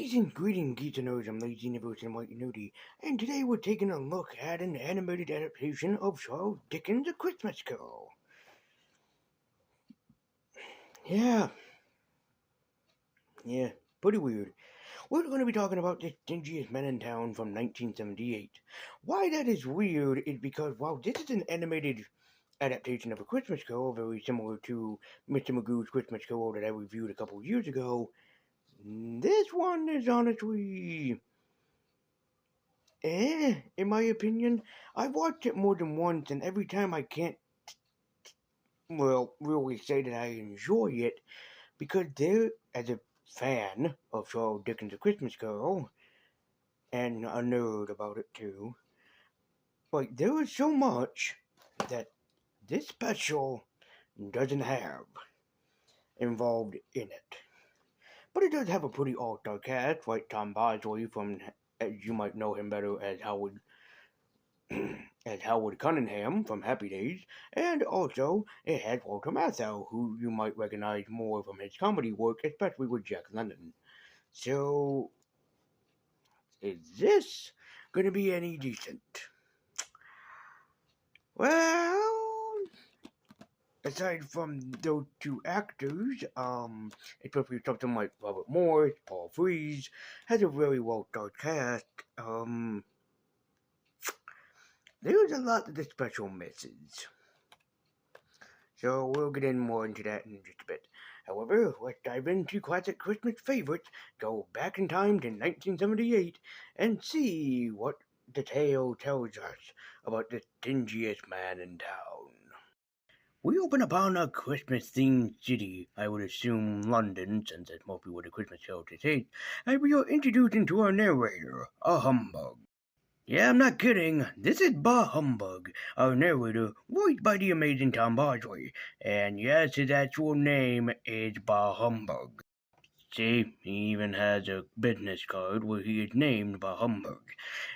Greetings, geeks and nerds. I'm Lazy Universe and White Nudie, and today we're taking a look at an animated adaptation of Charles Dickens' A Christmas Carol. Yeah, pretty weird. We're going to be talking about The Stingiest Man In Town from 1978. Why that is weird is because while this is an animated adaptation of A Christmas Carol, very similar to Mr. Magoo's Christmas Carol that I reviewed a couple years ago, this one is honestly in my opinion. I've watched it more than once, and every time I can't, really say that I enjoy it, because as a fan of Charles Dickens' A Christmas Carol, and a nerd about it too, but there is so much that this special doesn't have involved in it. But it does have a pretty all-star cast, like Tom Bosley from, as you might know him better as Howard as Howard Cunningham from Happy Days, and also it has Walter Matthau, who you might recognize more from his comedy work, especially with Jack London. So, is this going to be any decent? Well, aside from those two actors, especially something like Robert Morris, Paul Frees, has a very well-starred cast, there's a lot that the special misses. So we'll get in more into that in just a bit. However, let's dive into classic Christmas favorites, go back in time to 1978, and see what the tale tells us about the stingiest man in town. We open upon a Christmas-themed city, I would assume London, since that's mostly where the Christmas Carol takes place, and we are introduced into our narrator, a humbug. Yeah, I'm not kidding. This is Bah Humbug, our narrator, voiced by the amazing Tom Bosley. And yes, his actual name is Bah Humbug. See, he even has a business card where he is named Bah Humbug.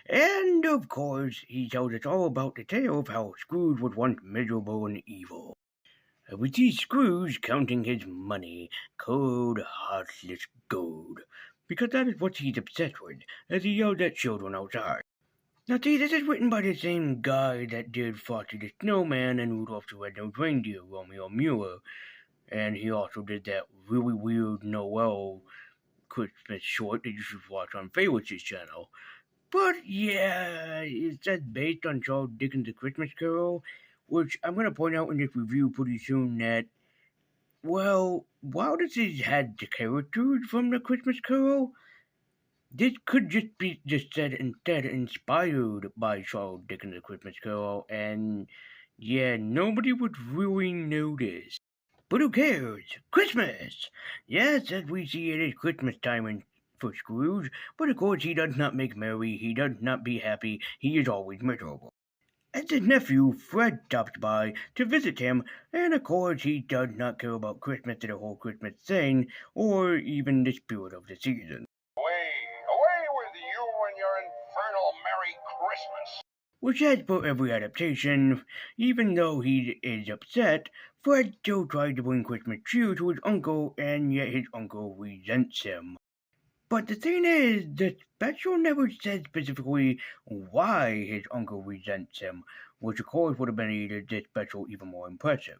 And, of course, he tells us all about the tale of how Scrooge was once miserable and evil. We see Scrooge counting his money, cold, heartless gold, because that is what he's obsessed with, as he yells at children outside. Now see, this is written by the same guy that did Frosty the Snowman and Rudolph the Red-Nosed Reindeer, Romeo Muir, and he also did that really weird Noel Christmas short that you should watch on Favorites' channel. But yeah, it says based on Charles Dickens' A Christmas Carol, which I'm going to point out in this review pretty soon that, well, while this had the characters from the Christmas Carol, this could just be said instead inspired by Charles Dickens' A Christmas Carol, and yeah, nobody would really notice. But who cares? Christmas! Yes, as we see it is Christmas time for Scrooge, but of course he does not make merry, he does not be happy, he is always miserable. As his nephew, Fred, stops by to visit him, and of course he does not care about Christmas or the whole Christmas thing, or even the spirit of the season. Away with you and your infernal Merry Christmas! Which, as for every adaptation, even though he is upset, Fred still tries to bring Christmas cheer to his uncle, and yet his uncle resents him. But the thing is, the special never says specifically why his uncle resents him, which of course would have made this special even more impressive.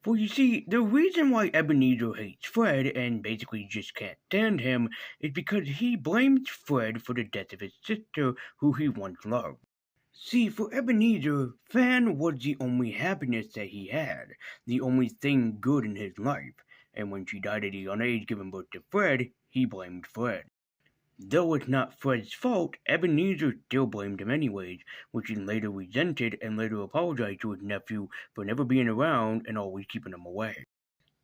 For you see, the reason why Ebenezer hates Fred and basically just can't stand him is because he blames Fred for the death of his sister, who he once loved. See, for Ebenezer, Fan was the only happiness that he had, the only thing good in his life, and when she died at a young age giving birth to Fred, he blamed Fred. Though it's not Fred's fault, Ebenezer still blamed him anyways, which he later resented and later apologized to his nephew for never being around and always keeping him away.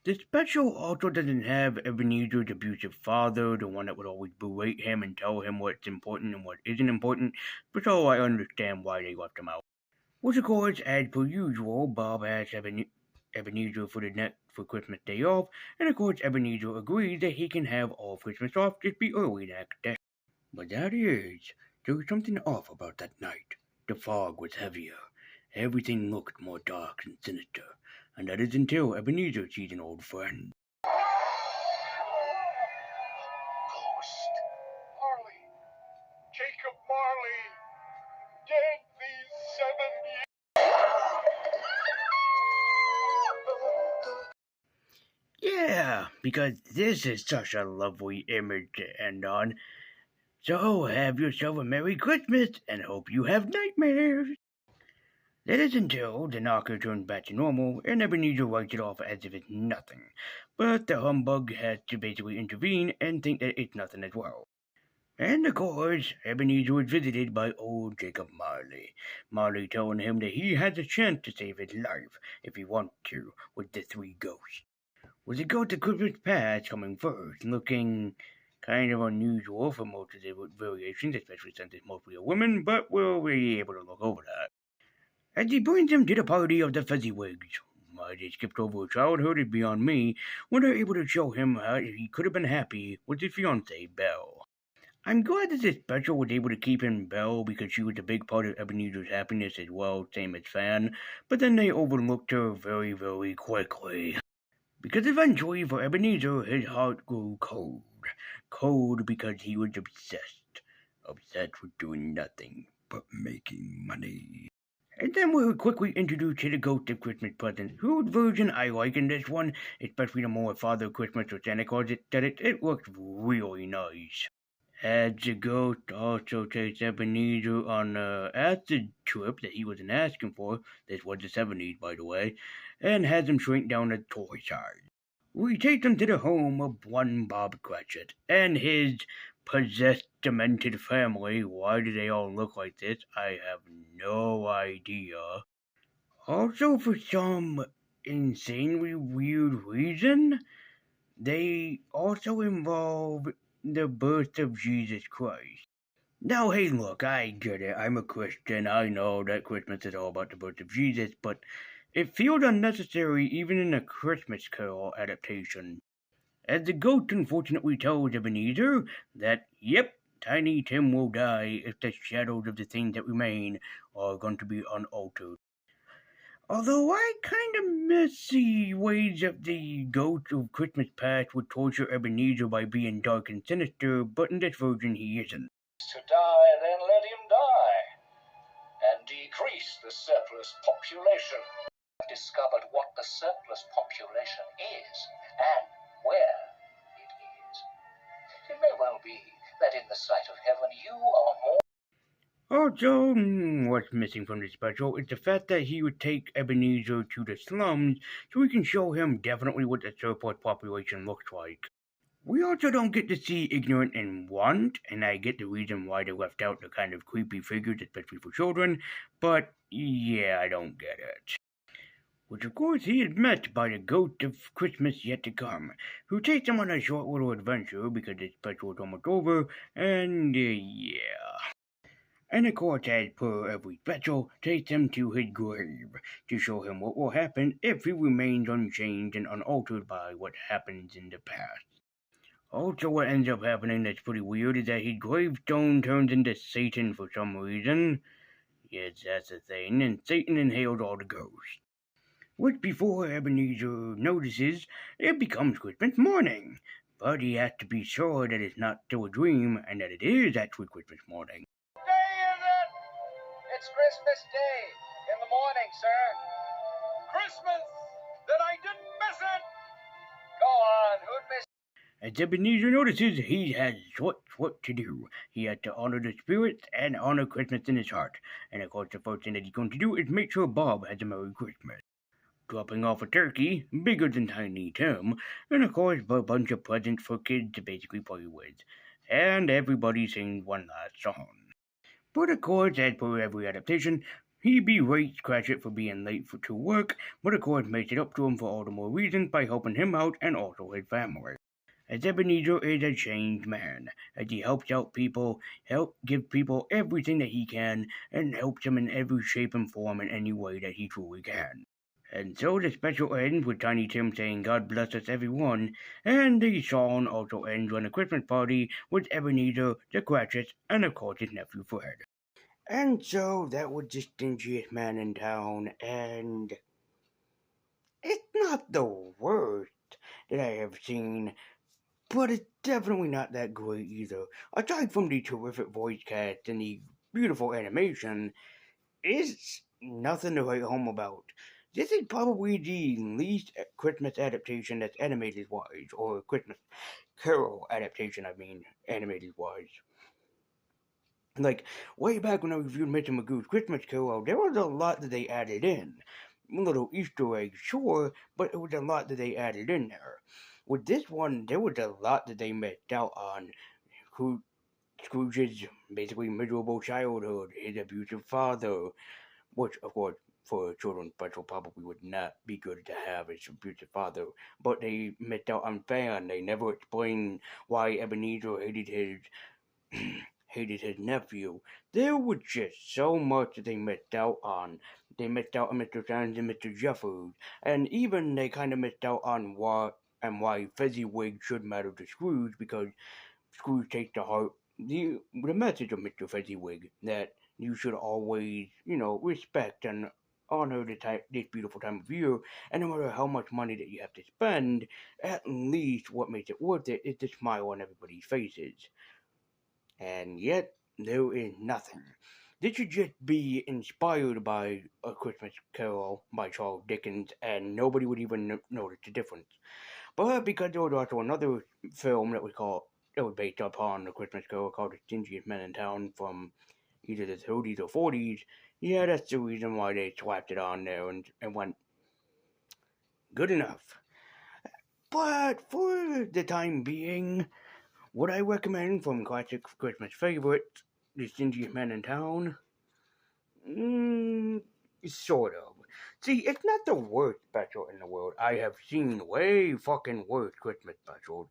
The special also doesn't have Ebenezer's abusive father, the one that would always berate him and tell him what's important and what isn't important, but so I understand why they left him out. Which of course, as per usual, Bob asks Ebenezer for Christmas Day off, and of course Ebenezer agrees that he can have all Christmas off, just be early the next day. But that is, there was something off about that night. The fog was heavier. Everything looked more dark and sinister, and that is until Ebenezer sees an old friend. Ghost. yeah, because this is such a lovely image to end on. So have yourself a Merry Christmas and hope you have nightmares. That is until the knocker turns back to normal and Ebenezer writes it off as if it's nothing. But the humbug has to basically intervene and think that it's nothing as well. And of course, Ebenezer was visited by old Jacob Marley. Marley telling him that he has a chance to save his life if he wants to with the three ghosts. With the ghost of Christmas past coming first, looking kind of unusual for most of the variations, especially since it's mostly a woman, but we'll be able to look over that. As he brings him to the party of the Fezziwigs. Why they skipped over childhood is beyond me when they're able to show him how he could have been happy with his fiancée, Belle. I'm glad that this special was able to keep in Belle because she was a big part of Ebenezer's happiness as well, same as Fan, but then they overlooked her very, very quickly. Because eventually, for Ebenezer, his heart grew cold. Cold because he was obsessed. Obsessed with doing nothing but making money. And then we were quickly introduced to the Ghost of Christmas Present, whose version I like in this one, especially the more Father Christmas or Santa Claus aesthetic. It looks really nice. As the ghost also takes Ebenezer on a acid trip that he wasn't asking for, this was the 70s by the way, and has him shrink down to toy size. We take him to the home of one Bob Cratchit and his possessed, demented family. Why do they all look like this? I have no idea. Also, for some insanely weird reason, they also involve the birth of Jesus Christ. Now, hey, look, I get it. I'm a Christian. I know that Christmas is all about the birth of Jesus, but it feels unnecessary even in a Christmas Carol adaptation. As the goat unfortunately tells Ebenezer that, yep, Tiny Tim will die if the shadows of the things that remain are going to be unaltered. Although I kind of miss the ways that the ghost of Christmas past would torture Ebenezer by being dark and sinister, but in this version he isn't. To die, then let him die, and decrease the surplus population. Discovered what the surplus population is and where it is. It may well be that in the sight of heaven you are more. Also, what's missing from this special is the fact that he would take Ebenezer to the slums so we can show him definitely what the surplus population looks like. We also don't get to see Ignorant and Want, and I get the reason why they left out the kind of creepy figures, especially for children, but yeah, I don't get it. Which of course he is met by the ghost of Christmas yet to come, who takes him on a short little adventure because this special is almost over, and yeah. And of course, as per every special, takes him to his grave to show him what will happen if he remains unchanged and unaltered by what happens in the past. Also, what ends up happening that's pretty weird is that his gravestone turns into Satan for some reason. Yes, that's a thing, and Satan inhales all the ghosts. Which, before Ebenezer notices, it becomes Christmas morning. But he has to be sure that it's not still a dream and that it is actually Christmas morning. Day is it? It's Christmas Day in the morning, sir. Christmas! Then I didn't miss it! Go on, who'd miss? As Ebenezer notices, he has what to do. He has to honor the spirits and honor Christmas in his heart. And of course, the first thing that he's going to do is make sure Bob has a Merry Christmas. Dropping off a turkey, bigger than Tiny Tim, and of course a bunch of presents for kids to basically play with. And everybody sings one last song. But of course, as per every adaptation, he berates Cratchit for being late to work, but of course makes it up to him for all the more reasons by helping him out and also his family. As Ebenezer is a changed man, as he helps out people, give people everything that he can, and helps them in every shape and form in any way that he truly can. And so the special ends with Tiny Tim saying God bless us everyone, and the song also ends on a Christmas party with Ebenezer, the Cratchit, and of course his nephew Fred. And so that was the Stingiest Man in Town, and it's not the worst that I have seen, but it's definitely not that great either. Aside from the terrific voice cast and the beautiful animation, it's nothing to write home about. This is probably the least Christmas adaptation that's animated wise, or Christmas Carol adaptation, I mean, animated wise. Like, way back when I reviewed Mr. Magoo's Christmas Carol, there was a lot that they added in. Little Easter eggs, sure, but it was a lot that they added in there. With this one, there was a lot that they missed out on. Scrooge's basically miserable childhood, his abusive father, which, of course, for a children's special probably would not be good to have as abusive father. But they missed out on Fan. They never explained why Ebenezer hated his nephew. There was just so much that they missed out on. They missed out on Mr. Sands and Mr. Jeffers, and even they kind of missed out on why Fezziwig should matter to Scrooge, because Scrooge takes to heart the message of Mr. Fezziwig, that you should always, respect and honor this beautiful time of year, and no matter how much money that you have to spend, at least what makes it worth it is the smile on everybody's faces. And yet, there is nothing. This should just be inspired by A Christmas Carol by Charles Dickens, and nobody would even notice the difference. But because there was also another film that was based upon A Christmas Carol called The Stingiest Man In Town from either the 30s or 40s, yeah, that's the reason why they slapped it on there and went, good enough. But for the time being, would I recommend from classic Christmas favorite, The Stingiest Man In Town? Sort of. See, it's not the worst special in the world. I have seen way fucking worse Christmas specials.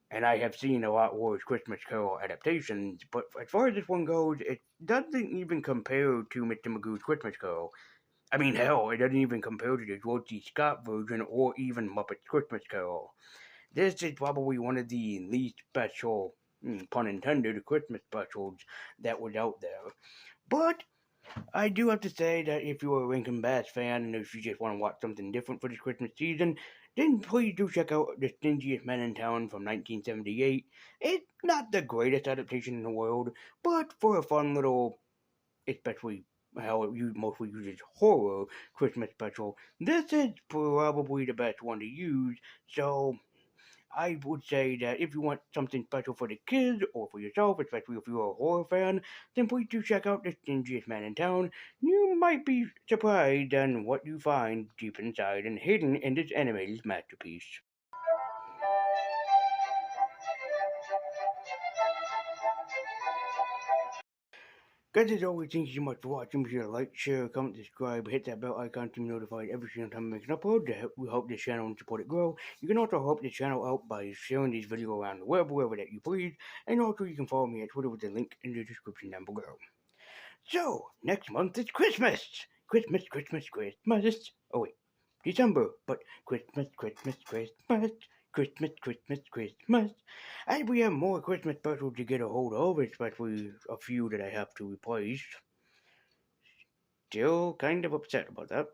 And I have seen a lot worse Christmas Carol adaptations, but as far as this one goes, it doesn't even compare to Mr. Magoo's Christmas Carol. I mean, hell, it doesn't even compare to the George C. Scott version or even Muppet's Christmas Carol. This is probably one of the least special, pun intended, Christmas specials that was out there. But I do have to say that if you're a Rankin Bass fan and if you just want to watch something different for this Christmas season, then please do check out The Stingiest Man in Town from 1978. It's not the greatest adaptation in the world, but for a fun little, especially how it mostly uses horror Christmas special, this is probably the best one to use. So I would say that if you want something special for the kids or for yourself, especially if you're a horror fan, then please do check out The Stingiest Man in Town. You might be surprised on what you find deep inside and hidden in this animated masterpiece. Guys, as always, thank you so much for watching. Be sure to like, share, comment, subscribe, hit that bell icon to be notified every single time I make an upload to help this channel and support it grow. You can also help the channel out by sharing these videos around the web, wherever that you please. And also, you can follow me at Twitter with the link in the description down below. So, next month is Christmas! Christmas, Christmas, Christmas. Oh wait, December, but Christmas, Christmas, Christmas. Christmas, Christmas, Christmas. And we have more Christmas specials to get a hold of, especially a few that I have to replace. Still kind of upset about that.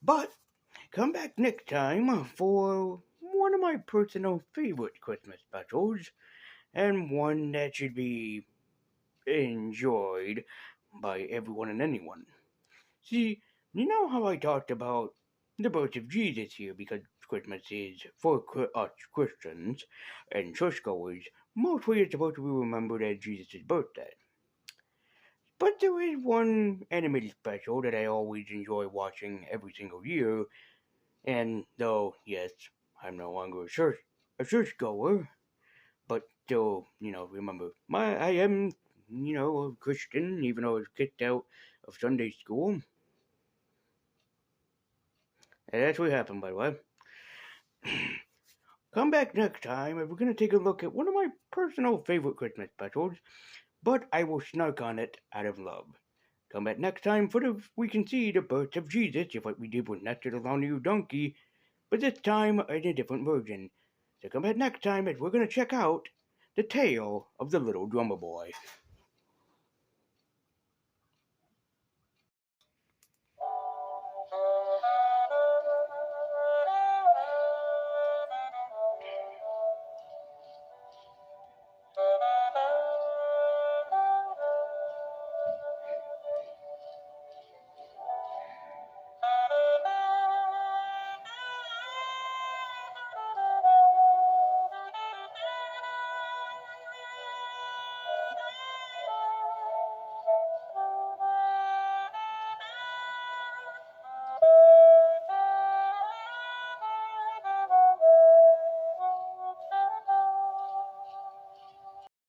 But come back next time for one of my personal favorite Christmas specials, and one that should be enjoyed by everyone and anyone. See, you know how I talked about the birth of Jesus here, because Christmas is for us Christians and churchgoers. Mostly it's supposed to be remembered as Jesus' birthday. But there is one animated special that I always enjoy watching every single year, and though, yes, I'm no longer a churchgoer, but still, remember, I am, a Christian, even though I was kicked out of Sunday school. And that's what happened, by the way. Come back next time, and we're going to take a look at one of my personal favorite Christmas specials, but I will snark on it out of love. Come back next time we can see the birth of Jesus, just like we did with Nestor the Lonely Donkey, but this time in a different version. So come back next time, as we're going to check out the tale of the little drummer boy.